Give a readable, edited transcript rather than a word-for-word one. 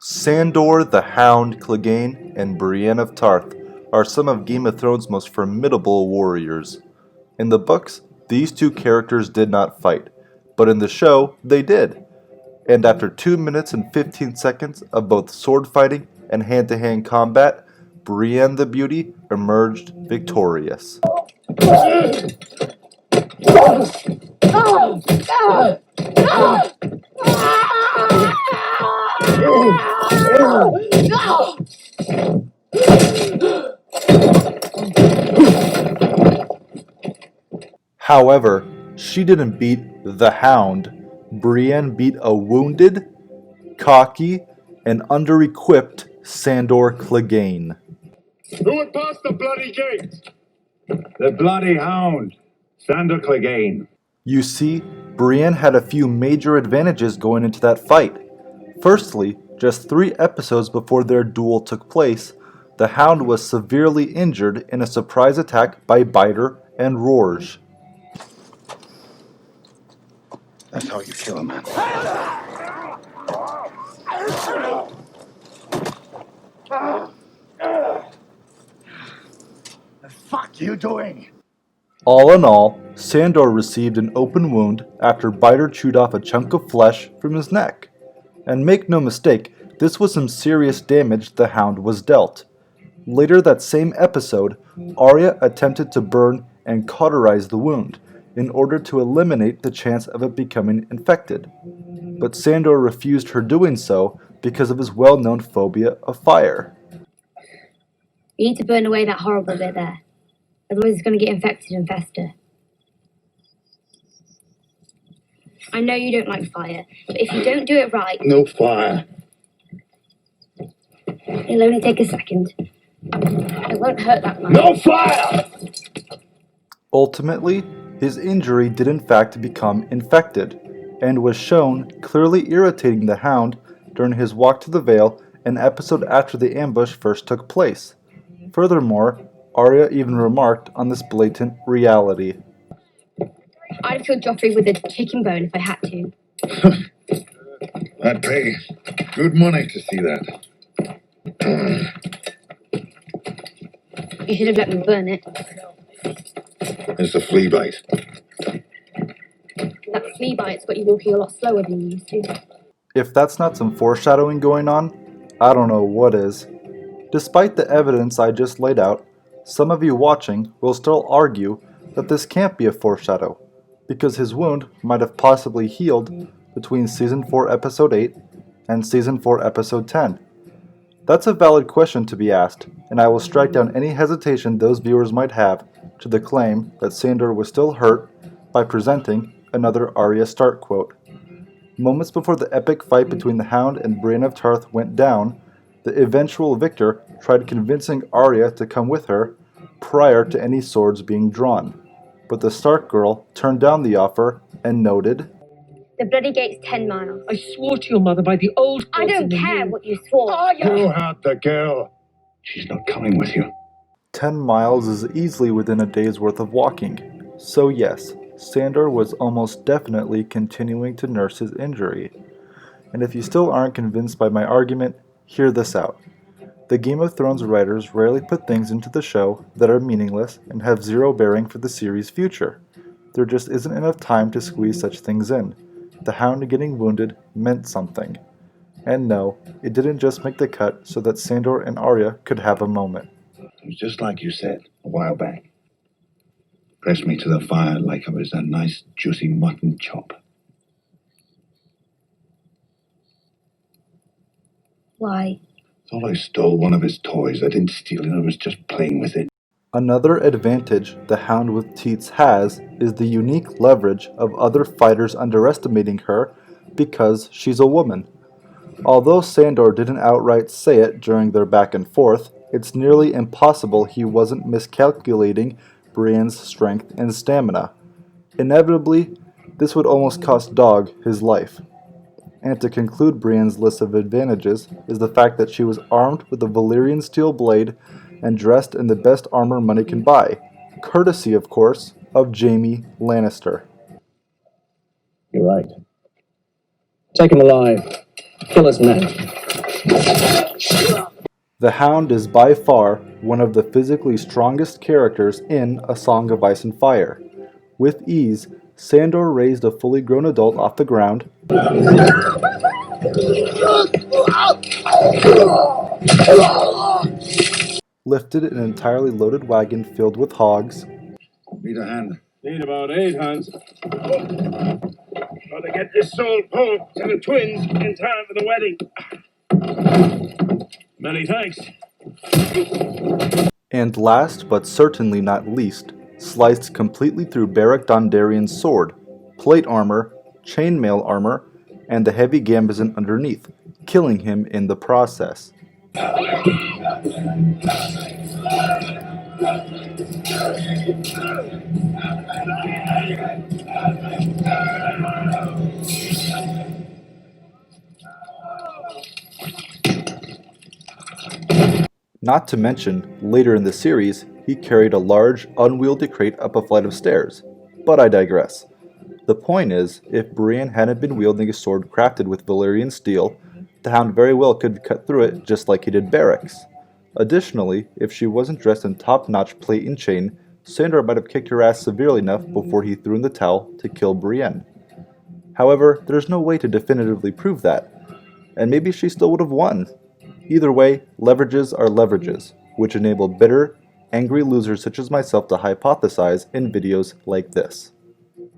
Sandor the Hound Clegane and Brienne of Tarth are some of Game of Thrones' most formidable warriors. In the books, these two characters did not fight, but in the show, they did. And after 2 minutes and 15 seconds of both sword fighting and hand-to-hand combat, Brienne the Beauty emerged victorious. However, she didn't beat the Hound. Brienne beat a wounded, cocky, and under-equipped Sandor Clegane. Who would pass the bloody gate? The bloody Hound, Sandor Clegane. You see, Brienne had a few major advantages going into that fight. Firstly, just 3 episodes before their duel took place, the Hound was severely injured in a surprise attack by Biter and Rorge. That's how you kill a man. The fuck you doing? All in all, Sandor received an open wound after Biter chewed off a chunk of flesh from his neck. And make no mistake, this was some serious damage the Hound was dealt. Later that same episode, Arya attempted to burn and cauterize the wound in order to eliminate the chance of it becoming infected. But Sandor refused her doing so because of his well-known phobia of fire. You need to burn away that horrible bit there. Otherwise it's going to get infected and fester. I know you don't like fire, but if you don't do it right... No fire. It'll only take a second. It won't hurt that much. No fire! Ultimately, his injury did in fact become infected, and was shown clearly irritating the Hound during his walk to the Vale an episode after the ambush first took place. Furthermore, Arya even remarked on this blatant reality. I'd kill Joffrey with a chicken bone if I had to. I'd pay good money to see that. You should have let me burn it. It's a flea bite. That flea bite's got you walking a lot slower than you used to. If that's not some foreshadowing going on, I don't know what is. Despite the evidence I just laid out, some of you watching will still argue that this can't be a foreshadow, because his wound might have possibly healed between Season 4 Episode 8 and Season 4 Episode 10. That's a valid question to be asked, and I will strike down any hesitation those viewers might have to the claim that Sandor was still hurt by presenting another Arya Stark quote. Moments before the epic fight between the Hound and Brienne of Tarth went down, the eventual victor tried convincing Arya to come with her prior to any swords being drawn. But the Stark girl turned down the offer and noted, The bloody gate's 10 miles. I swore to your mother by the old I gods don't and the care new. what you swore. You had the girl. She's not coming with you. 10 miles is easily within a day's worth of walking. So yes, Sandor was almost definitely continuing to nurse his injury. And if you still aren't convinced by my argument, hear this out. The Game of Thrones writers rarely put things into the show that are meaningless and have zero bearing for the series' future. There just isn't enough time to squeeze such things in. The Hound getting wounded meant something. And no, it didn't just make the cut so that Sandor and Arya could have a moment. It was just like you said a while back. Pressed me to the fire like I was a nice juicy mutton chop. Why? Thought I stole one of his toys. I didn't steal it, I was just playing with it. Another advantage the Hound with Teats has is the unique leverage of other fighters underestimating her because she's a woman. Although Sandor didn't outright say it during their back and forth, it's nearly impossible he wasn't miscalculating Brienne's strength and stamina. Inevitably, this would almost cost Dog his life. And to conclude Brienne's list of advantages is the fact that she was armed with a Valyrian steel blade and dressed in the best armor money can buy, courtesy, of course, of Jaime Lannister. You're right. Take him alive. Kill his men. The Hound is by far one of the physically strongest characters in A Song of Ice and Fire. With ease, Sandor raised a fully grown adult off the ground, lifted an entirely loaded wagon filled with hogs, Need a hand. Need about 8 hands. Gotta get this sold home to the twins in time for the wedding. Many thanks. and last but certainly not least, sliced completely through Beric Dondarrion's sword, plate armor, chainmail armor, and the heavy gambizon underneath, killing him in the process. Not to mention, later in the series, he carried a large, unwieldy crate up a flight of stairs. But I digress. The point is, if Brienne hadn't been wielding a sword crafted with Valyrian steel, the Hound very well could cut through it just like he did Beric's. Additionally, if she wasn't dressed in top-notch plate and chain, Sandor might have kicked her ass severely enough before he threw in the towel to kill Brienne. However, there's no way to definitively prove that, and maybe she still would have won. Either way, leverages are leverages, which enable bitter, angry losers such as myself to hypothesize in videos like this.